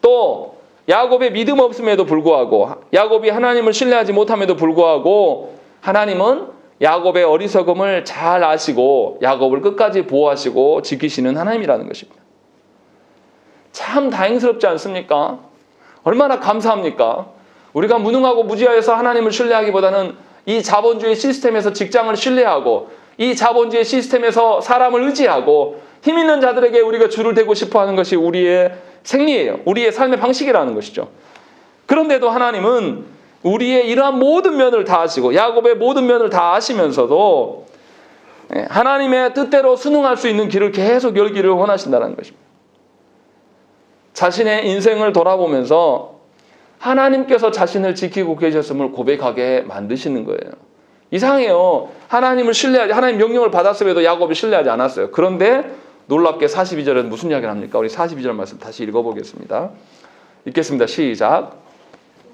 또 야곱의 믿음 없음에도 불구하고 야곱이 하나님을 신뢰하지 못함에도 불구하고 하나님은 야곱의 어리석음을 잘 아시고 야곱을 끝까지 보호하시고 지키시는 하나님이라는 것입니다. 참 다행스럽지 않습니까? 얼마나 감사합니까? 우리가 무능하고 무지하여서 하나님을 신뢰하기보다는 이 자본주의 시스템에서 직장을 신뢰하고 이 자본주의 시스템에서 사람을 의지하고 힘 있는 자들에게 우리가 줄을 대고 싶어하는 것이 우리의 생리예요. 우리의 삶의 방식이라는 것이죠. 그런데도 하나님은 우리의 이러한 모든 면을 다 아시고 야곱의 모든 면을 다 아시면서도 하나님의 뜻대로 순응할 수 있는 길을 계속 열기를 원하신다는 것입니다. 자신의 인생을 돌아보면서 하나님께서 자신을 지키고 계셨음을 고백하게 만드시는 거예요. 이상해요. 하나님을 신뢰하지, 하나님 명령을 받았음에도 야곱이 신뢰하지 않았어요. 그런데 놀랍게 42절에는 무슨 이야기를 합니까? 우리 42절 말씀 다시 읽어보겠습니다. 읽겠습니다. 시작.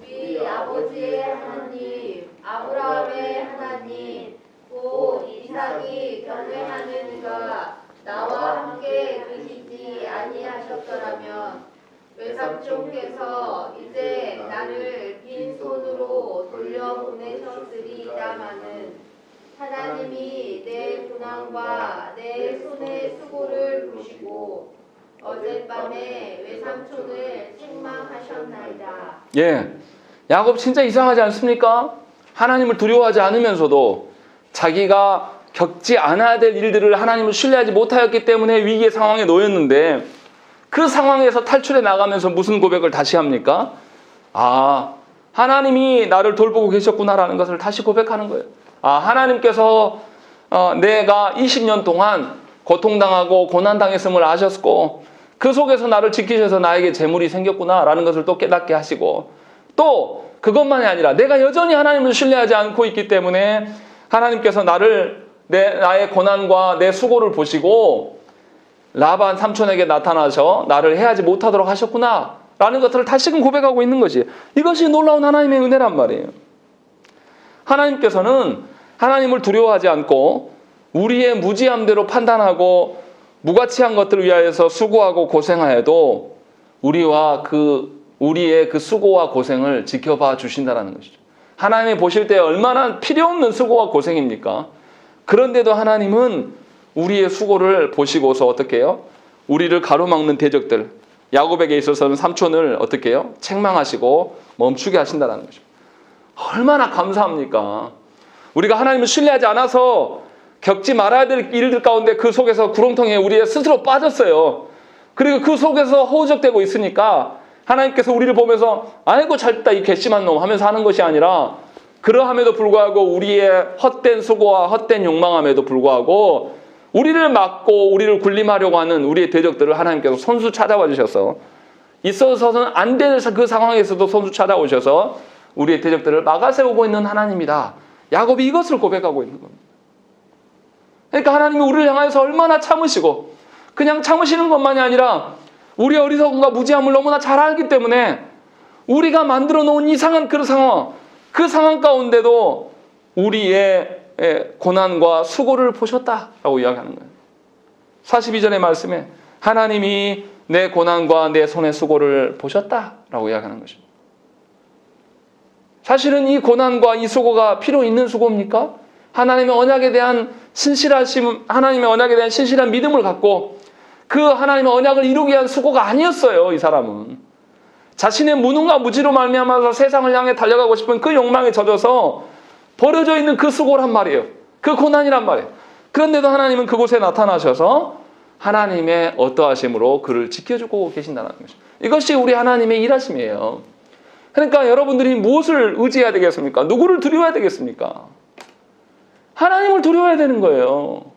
우리 아버지의 하나님, 아브라함의 하나님, 또 이삭이 견례하는 이가 나와 함께 계시지 아니하셨더라면 외삼촌께서 이제 나를 빈손으로 돌려보내셨으리다마는 하나님이 내 고난과 내 손의 수고를 보시고 어젯밤에 외삼촌을 책망하셨나이다. 예, 야곱 진짜 이상하지 않습니까? 하나님을 두려워하지 않으면서도 자기가 겪지 않아야 될 일들을 하나님을 신뢰하지 못하였기 때문에 위기의 상황에 놓였는데 그 상황에서 탈출해 나가면서 무슨 고백을 다시 합니까? 아, 하나님이 나를 돌보고 계셨구나라는 것을 다시 고백하는 거예요. 아, 하나님께서 내가 20년 동안 고통당하고 고난당했음을 아셨고 그 속에서 나를 지키셔서 나에게 재물이 생겼구나라는 것을 또 깨닫게 하시고 또 그것만이 아니라 내가 여전히 하나님을 신뢰하지 않고 있기 때문에 하나님께서 나의 고난과 내 수고를 보시고 라반 삼촌에게 나타나셔 나를 해하지 못하도록 하셨구나 라는 것들을 다시금 고백하고 있는 것이 이것이 놀라운 하나님의 은혜란 말이에요. 하나님께서는 하나님을 두려워하지 않고 우리의 무지함대로 판단하고 무가치한 것들을 위하여서 수고하고 고생하여도 우리의 그 수고와 고생을 지켜봐 주신다는 것이죠. 하나님이 보실 때 얼마나 필요 없는 수고와 고생입니까? 그런데도 하나님은 우리의 수고를 보시고서 어떻게 해요? 우리를 가로막는 대적들, 야곱에게 있어서는 삼촌을 어떻게 해요? 책망하시고 멈추게 하신다는 것입니다. 얼마나 감사합니까? 우리가 하나님을 신뢰하지 않아서 겪지 말아야 될 일들 가운데 그 속에서 구렁텅이에 우리의 스스로 빠졌어요. 그리고 그 속에서 허우적대고 있으니까 하나님께서 우리를 보면서 아이고 잘됐다 이 괘씸한 놈 하면서 하는 것이 아니라 그러함에도 불구하고 우리의 헛된 수고와 헛된 욕망함에도 불구하고 우리를 막고 우리를 군림하려고 하는 우리의 대적들을 하나님께서 손수 찾아와 주셔서 있어서는 안 되는 그 상황에서도 손수 찾아오셔서 우리의 대적들을 막아세우고 있는 하나님이다. 야곱이 이것을 고백하고 있는 겁니다. 그러니까 하나님이 우리를 향해서 얼마나 참으시고 그냥 참으시는 것만이 아니라 우리의 어리석음과 무지함을 너무나 잘 알기 때문에 우리가 만들어 놓은 이상한 그 상황 가운데도 우리의 고난과 수고를 보셨다라고 이야기하는 거예요. 42절의 말씀에 하나님이 내 고난과 내 손의 수고를 보셨다라고 이야기하는 것입니다. 사실은 이 고난과 이 수고가 필요 있는 수고입니까? 하나님의 언약에 대한 하나님의 언약에 대한 신실한 믿음을 갖고 그 하나님의 언약을 이루기 위한 수고가 아니었어요. 이 사람은 자신의 무능과 무지로 말미암아서 세상을 향해 달려가고 싶은 그 욕망에 젖어서 버려져 있는 그 수고란 말이에요. 그 고난이란 말이에요. 그런데도 하나님은 그곳에 나타나셔서 하나님의 어떠하심으로 그를 지켜주고 계신다는 것입니다. 이것이 우리 하나님의 일하심이에요. 그러니까 여러분들이 무엇을 의지해야 되겠습니까? 누구를 두려워야 되겠습니까? 하나님을 두려워야 되는 거예요.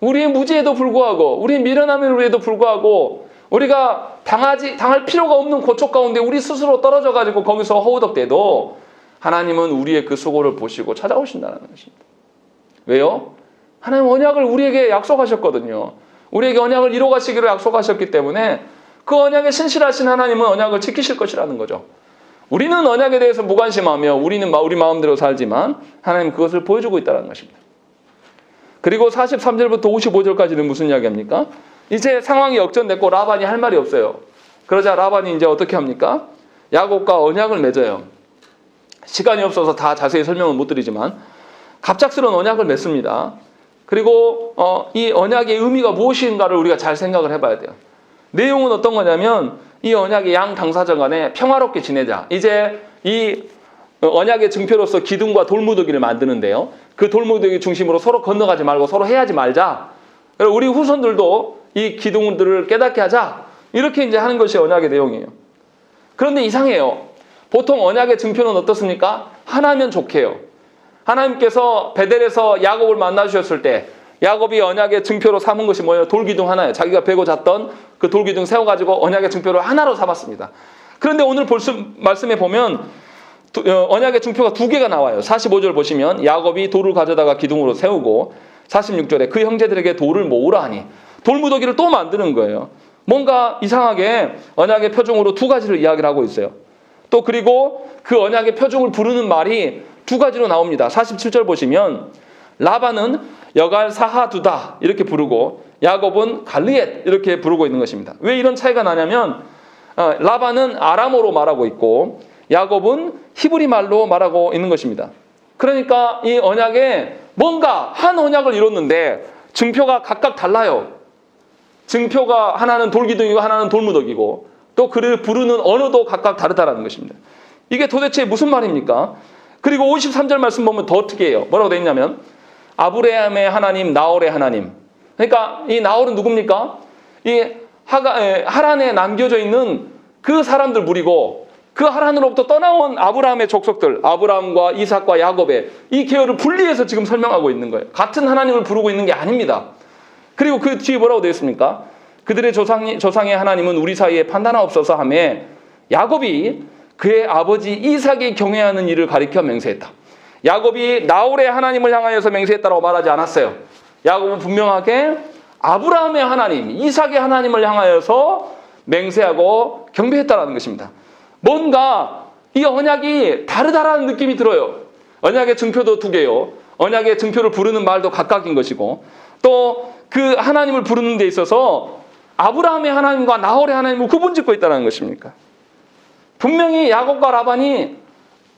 우리의 무지에도 불구하고, 우리의 미련함에도 불구하고, 우리가 당할 필요가 없는 고초 가운데 우리 스스로 떨어져가지고 거기서 허우덕대도 하나님은 우리의 그 수고를 보시고 찾아오신다는 것입니다. 왜요? 하나님 언약을 우리에게 약속하셨거든요. 우리에게 언약을 이루어가시기로 약속하셨기 때문에 그 언약에 신실하신 하나님은 언약을 지키실 것이라는 거죠. 우리는 언약에 대해서 무관심하며 우리는 우리 마음대로 살지만 하나님은 그것을 보여주고 있다는 것입니다. 그리고 43절부터 55절까지는 무슨 이야기합니까? 이제 상황이 역전됐고 라반이 할 말이 없어요. 그러자 라반이 이제 어떻게 합니까? 야곱과 언약을 맺어요. 시간이 없어서 다 자세히 설명은 못 드리지만 갑작스러운 언약을 맺습니다. 그리고 이 언약의 의미가 무엇인가를 우리가 잘 생각을 해봐야 돼요. 내용은 어떤 거냐면 이 언약의 양 당사자 간에 평화롭게 지내자. 이제 이 언약의 증표로서 기둥과 돌무더기를 만드는데요. 그 돌무더기 중심으로 서로 건너가지 말고 서로 해하지 말자. 우리 후손들도 이 기둥들을 깨닫게 하자. 이렇게 이제 하는 것이 언약의 내용이에요. 그런데 이상해요. 보통 언약의 증표는 어떻습니까? 하나면 좋게요. 하나님께서 베델에서 야곱을 만나주셨을 때 야곱이 언약의 증표로 삼은 것이 뭐예요? 돌기둥 하나예요. 자기가 베고 잤던 그 돌기둥 세워가지고 언약의 증표를 하나로 삼았습니다. 그런데 오늘 말씀에 보면 언약의 증표가 두 개가 나와요. 45절 보시면 야곱이 돌을 가져다가 기둥으로 세우고 46절에 그 형제들에게 돌을 모으라 하니 돌무더기를 또 만드는 거예요. 뭔가 이상하게 언약의 표종으로 두 가지를 이야기를 하고 있어요. 또 그리고 그 언약의 표종을 부르는 말이 두 가지로 나옵니다. 47절 보시면 라반은 여갈 사하두다 이렇게 부르고 야곱은 갈리엣 이렇게 부르고 있는 것입니다. 왜 이런 차이가 나냐면 라반은 아람어로 말하고 있고 야곱은 히브리 말로 말하고 있는 것입니다. 그러니까 이 언약에 뭔가 한 언약을 이뤘는데 증표가 각각 달라요. 증표가 하나는 돌기둥이고 하나는 돌무더기고 또 그를 부르는 언어도 각각 다르다는 것입니다. 이게 도대체 무슨 말입니까? 그리고 53절 말씀 보면 더 특이해요. 뭐라고 되어 있냐면 아브라함의 하나님, 나홀의 하나님. 그러니까 이 나홀은 누굽니까? 이 하란에 남겨져 있는 그 사람들 무리고 그 하란으로부터 떠나온 아브라함의 족속들, 아브라함과 이삭과 야곱의 이 계열을 분리해서 지금 설명하고 있는 거예요. 같은 하나님을 부르고 있는 게 아닙니다. 그리고 그 뒤에 뭐라고 되어 있습니까? 그들의 조상의 하나님은 우리 사이에 판단하옵소서 하며 야곱이 그의 아버지 이삭이 경외하는 일을 가리켜 맹세했다. 야곱이 나홀의 하나님을 향하여서 맹세했다고 말하지 않았어요. 야곱은 분명하게 아브라함의 하나님, 이삭의 하나님을 향하여서 맹세하고 경배했다는 것입니다. 뭔가 이 언약이 다르다라는 느낌이 들어요. 언약의 증표도 두 개요. 언약의 증표를 부르는 말도 각각인 것이고 또 그 하나님을 부르는 데 있어서 아브라함의 하나님과 나홀의 하나님을 구분짓고 있다는 것입니까? 분명히 야곱과 라반이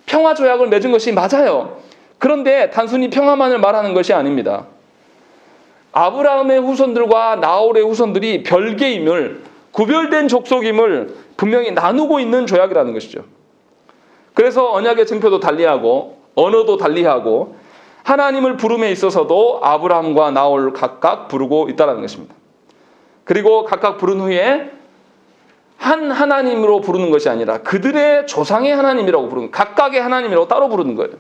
평화 조약을 맺은 것이 맞아요. 그런데 단순히 평화만을 말하는 것이 아닙니다. 아브라함의 후손들과 나홀의 후손들이 별개임을, 구별된 족속임을 분명히 나누고 있는 조약이라는 것이죠. 그래서 언약의 증표도 달리하고 언어도 달리하고 하나님을 부름에 있어서도 아브라함과 나홀 각각 부르고 있다는 것입니다. 그리고 각각 부른 후에 한 하나님으로 부르는 것이 아니라 그들의 조상의 하나님이라고 부르는, 각각의 하나님이라고 따로 부르는 거예요.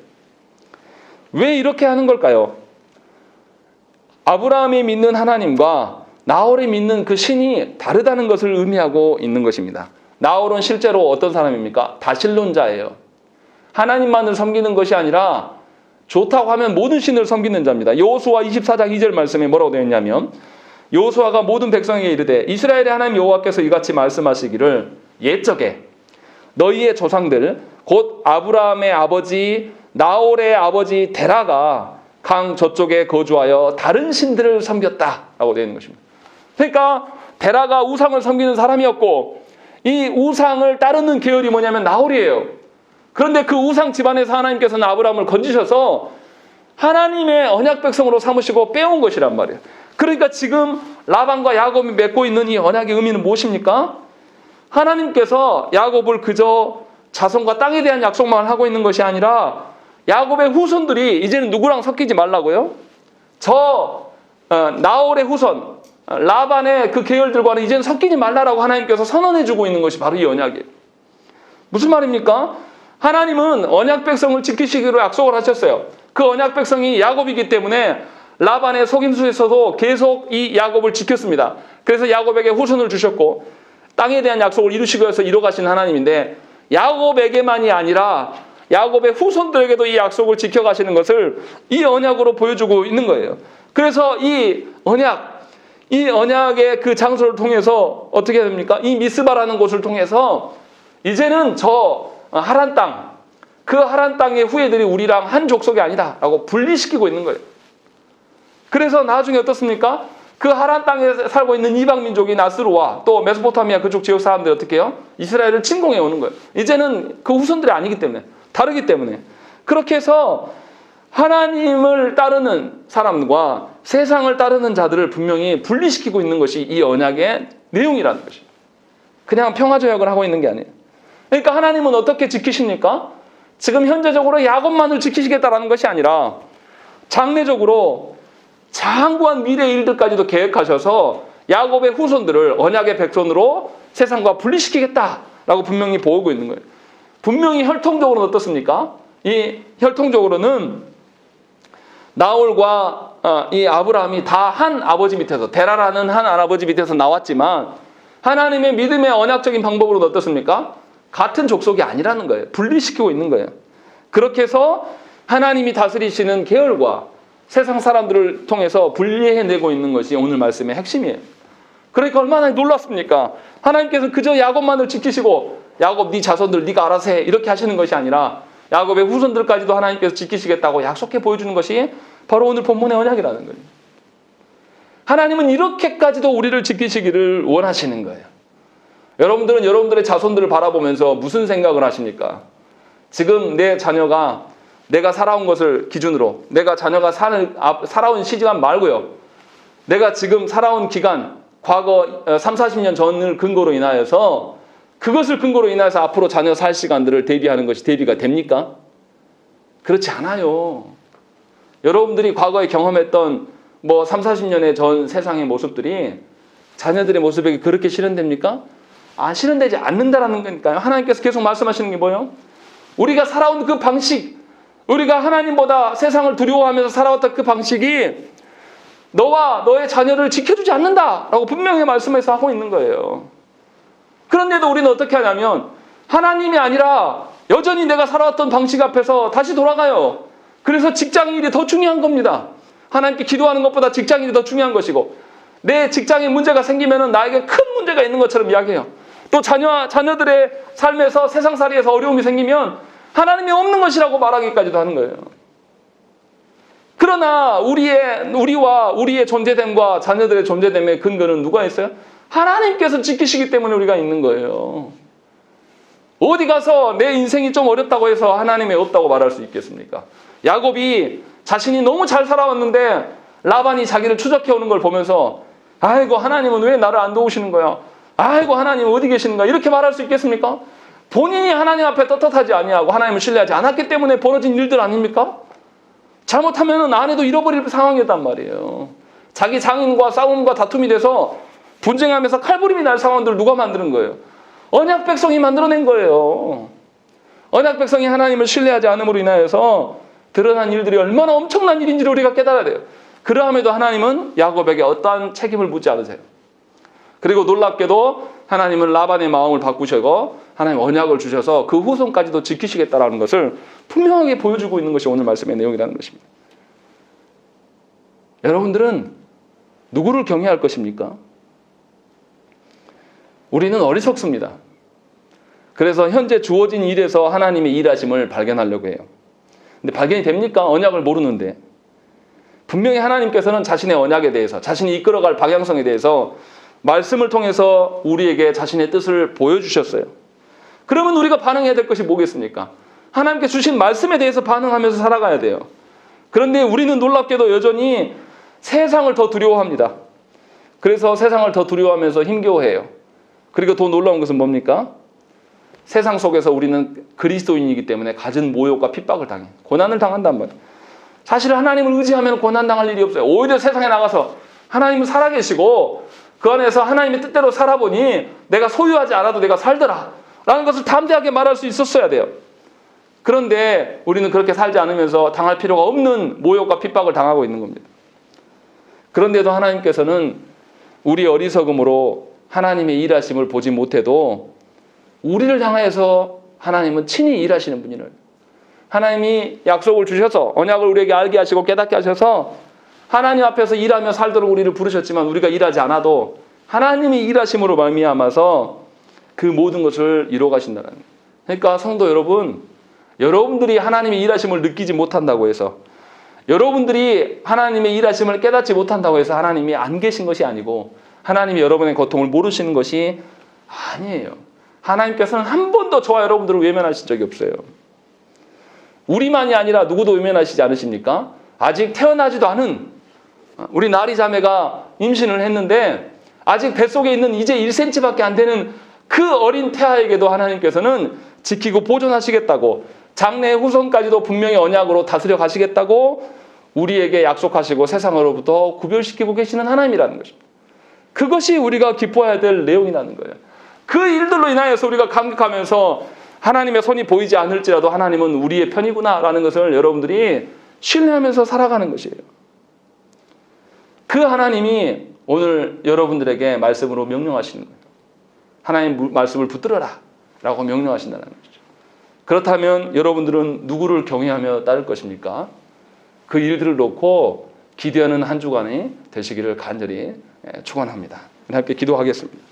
왜 이렇게 하는 걸까요? 아브라함이 믿는 하나님과 나홀이 믿는 그 신이 다르다는 것을 의미하고 있는 것입니다. 나홀은 실제로 어떤 사람입니까? 다신론자예요. 하나님만을 섬기는 것이 아니라 좋다고 하면 모든 신을 섬기는 자입니다. 여호수아 24장 2절 말씀에 뭐라고 되어 있냐면 여호수아가 모든 백성에게 이르되 이스라엘의 하나님 여호와께서 이같이 말씀하시기를 옛적에 너희의 조상들 곧 아브라함의 아버지 나홀의 아버지 데라가 강 저쪽에 거주하여 다른 신들을 섬겼다라고 되어 있는 것입니다. 그러니까 데라가 우상을 섬기는 사람이었고 이 우상을 따르는 계열이 뭐냐면 나홀이에요. 그런데 그 우상 집안에서 하나님께서는 아브라함을 건지셔서 하나님의 언약 백성으로 삼으시고 빼온 것이란 말이에요. 그러니까 지금 라반과 야곱이 맺고 있는 이 언약의 의미는 무엇입니까? 하나님께서 야곱을 그저 자손과 땅에 대한 약속만 하고 있는 것이 아니라 야곱의 후손들이 이제는 누구랑 섞이지 말라고요? 나홀의 후손 라반의 그 계열들과는 이제는 섞이지 말라라고 하나님께서 선언해주고 있는 것이 바로 이 언약이에요. 무슨 말입니까? 하나님은 언약 백성을 지키시기로 약속을 하셨어요. 그 언약 백성이 야곱이기 때문에 라반의 속임수에서도 계속 이 야곱을 지켰습니다. 그래서 야곱에게 후손을 주셨고 땅에 대한 약속을 이루시기 위해서 이뤄가신 하나님인데, 야곱에게만이 아니라 야곱의 후손들에게도 이 약속을 지켜가시는 것을 이 언약으로 보여주고 있는 거예요. 그래서 이 언약의 그 장소를 통해서 어떻게 됩니까? 이 미스바라는 곳을 통해서 이제는 저 하란 땅, 그 하란 땅의 후예들이 우리랑 한 족속이 아니다라고 분리시키고 있는 거예요. 그래서 나중에 어떻습니까? 그 하란 땅에 살고 있는 이방 민족이 나스루와 또 메소포타미아 그쪽 지역 사람들이 어떻게 해요? 이스라엘을 침공해 오는 거예요. 이제는 그 후손들이 아니기 때문에, 다르기 때문에. 그렇게 해서 하나님을 따르는 사람과 세상을 따르는 자들을 분명히 분리시키고 있는 것이 이 언약의 내용이라는 것이에요. 그냥 평화조약을 하고 있는 게 아니에요. 그러니까 하나님은 어떻게 지키십니까? 지금 현재적으로 야곱만을 지키시겠다라는 것이 아니라 장래적으로 장구한 미래의 일들까지도 계획하셔서 야곱의 후손들을 언약의 백성으로 세상과 분리시키겠다라고 분명히 보고 있는 거예요. 분명히 혈통적으로는 어떻습니까? 이 혈통적으로는 나홀과 이 아브라함이 다 한 아버지 밑에서, 데라라는 한 아버지 밑에서 나왔지만 하나님의 믿음의 언약적인 방법으로는 어떻습니까? 같은 족속이 아니라는 거예요. 분리시키고 있는 거예요. 그렇게 해서 하나님이 다스리시는 계열과 세상 사람들을 통해서 분리해내고 있는 것이 오늘 말씀의 핵심이에요. 그러니까 얼마나 놀랍습니까? 하나님께서 그저 야곱만을 지키시고 야곱 네 자손들 네가 알아서 해 이렇게 하시는 것이 아니라 야곱의 후손들까지도 하나님께서 지키시겠다고 약속해 보여주는 것이 바로 오늘 본문의 언약이라는 거예요. 하나님은 이렇게까지도 우리를 지키시기를 원하시는 거예요. 여러분들은 여러분들의 자손들을 바라보면서 무슨 생각을 하십니까? 지금 내 자녀가 내가 살아온 것을 기준으로, 내가 자녀가 살아온 시간 말고요, 내가 지금 살아온 기간, 과거 3, 40년 전을 근거로 인하여서 그것을 근거로 인해서 앞으로 자녀 살 시간들을 대비하는 것이 대비가 됩니까? 그렇지 않아요. 여러분들이 과거에 경험했던 3, 40년의 전 세상의 모습들이 자녀들의 모습에게 그렇게 실현됩니까? 실현되지 않는다라는 거니까요. 하나님께서 계속 말씀하시는 게 뭐예요? 우리가 살아온 그 방식, 우리가 하나님보다 세상을 두려워하면서 살아왔던 그 방식이 너와 너의 자녀를 지켜주지 않는다라고 분명히 말씀해서 하고 있는 거예요. 그런데도 우리는 어떻게 하냐면 하나님이 아니라 여전히 내가 살아왔던 방식 앞에서 다시 돌아가요. 그래서 직장일이 더 중요한 겁니다. 하나님께 기도하는 것보다 직장일이 더 중요한 것이고, 내 직장에 문제가 생기면 나에게 큰 문제가 있는 것처럼 이야기해요. 또 자녀들의 삶에서 세상살이에서 어려움이 생기면 하나님이 없는 것이라고 말하기까지도 하는 거예요. 그러나 우리와 우리의 존재됨과 자녀들의 존재됨의 근거는 누가 있어요? 하나님께서 지키시기 때문에 우리가 있는 거예요. 어디 가서 내 인생이 좀 어렵다고 해서 하나님이 없다고 말할 수 있겠습니까? 야곱이 자신이 너무 잘 살아왔는데 라반이 자기를 추적해 오는 걸 보면서 아이고 하나님은 왜 나를 안 도우시는 거야? 아이고 하나님 어디 계시는가? 이렇게 말할 수 있겠습니까? 본인이 하나님 앞에 떳떳하지 아니하고 하나님을 신뢰하지 않았기 때문에 벌어진 일들 아닙니까? 잘못하면 아내도 잃어버릴 상황이었단 말이에요. 자기 장인과 싸움과 다툼이 돼서 분쟁하면서 칼부림이 날 상황들을 누가 만드는 거예요? 언약 백성이 만들어낸 거예요. 언약 백성이 하나님을 신뢰하지 않음으로 인하여서 드러난 일들이 얼마나 엄청난 일인지를 우리가 깨달아야 돼요. 그러함에도 하나님은 야곱에게 어떠한 책임을 묻지 않으세요. 그리고 놀랍게도 하나님은 라반의 마음을 바꾸시고 하나님 언약을 주셔서 그 후손까지도 지키시겠다라는 것을 분명하게 보여주고 있는 것이 오늘 말씀의 내용이라는 것입니다. 여러분들은 누구를 경외할 것입니까? 우리는 어리석습니다. 그래서 현재 주어진 일에서 하나님의 일하심을 발견하려고 해요. 근데 발견이 됩니까? 언약을 모르는데. 분명히 하나님께서는 자신의 언약에 대해서, 자신이 이끌어갈 방향성에 대해서 말씀을 통해서 우리에게 자신의 뜻을 보여주셨어요. 그러면 우리가 반응해야 될 것이 뭐겠습니까? 하나님께 주신 말씀에 대해서 반응하면서 살아가야 돼요. 그런데 우리는 놀랍게도 여전히 세상을 더 두려워합니다. 그래서 세상을 더 두려워하면서 힘겨워해요. 그리고 더 놀라운 것은 뭡니까? 세상 속에서 우리는 그리스도인이기 때문에 갖은 모욕과 핍박을 당해. 고난을 당한단 말이에요. 사실 하나님을 의지하면 고난당할 일이 없어요. 오히려 세상에 나가서 하나님은 살아계시고 그 안에서 하나님의 뜻대로 살아보니 내가 소유하지 않아도 내가 살더라 라는 것을 담대하게 말할 수 있었어야 돼요. 그런데 우리는 그렇게 살지 않으면서 당할 필요가 없는 모욕과 핍박을 당하고 있는 겁니다. 그런데도 하나님께서는 우리 어리석음으로 하나님의 일하심을 보지 못해도 우리를 향하여서 하나님은 친히 일하시는 분이에요. 하나님이 약속을 주셔서 언약을 우리에게 알게 하시고 깨닫게 하셔서 하나님 앞에서 일하며 살도록 우리를 부르셨지만 우리가 일하지 않아도 하나님이 일하심으로 말미암아서 그 모든 것을 이루어 가신다는 거예요. 그러니까 성도 여러분, 여러분들이 하나님의 일하심을 느끼지 못한다고 해서 여러분들이 하나님의 일하심을 깨닫지 못한다고 해서 하나님이 안 계신 것이 아니고 하나님이 여러분의 고통을 모르시는 것이 아니에요. 하나님께서는 한 번도 저와 여러분들을 외면하신 적이 없어요. 우리만이 아니라 누구도 외면하시지 않으십니까? 아직 태어나지도 않은 우리 나리 자매가 임신을 했는데 아직 뱃속에 있는 이제 1cm밖에 안 되는 그 어린 태아에게도 하나님께서는 지키고 보존하시겠다고 장래 후손까지도 분명히 언약으로 다스려 가시겠다고 우리에게 약속하시고 세상으로부터 구별시키고 계시는 하나님이라는 것입니다. 그것이 우리가 기뻐해야 될 내용이라는 거예요. 그 일들로 인하여서 우리가 감격하면서 하나님의 손이 보이지 않을지라도 하나님은 우리의 편이구나라는 것을 여러분들이 신뢰하면서 살아가는 것이에요. 그 하나님이 오늘 여러분들에게 말씀으로 명령하시는 거예요. 하나님 말씀을 붙들어라 라고 명령하신다는 거죠. 그렇다면 여러분들은 누구를 경외하며 따를 것입니까? 그 일들을 놓고 기대하는 한 주간이 되시기를 간절히 축원합니다. 함께 기도하겠습니다.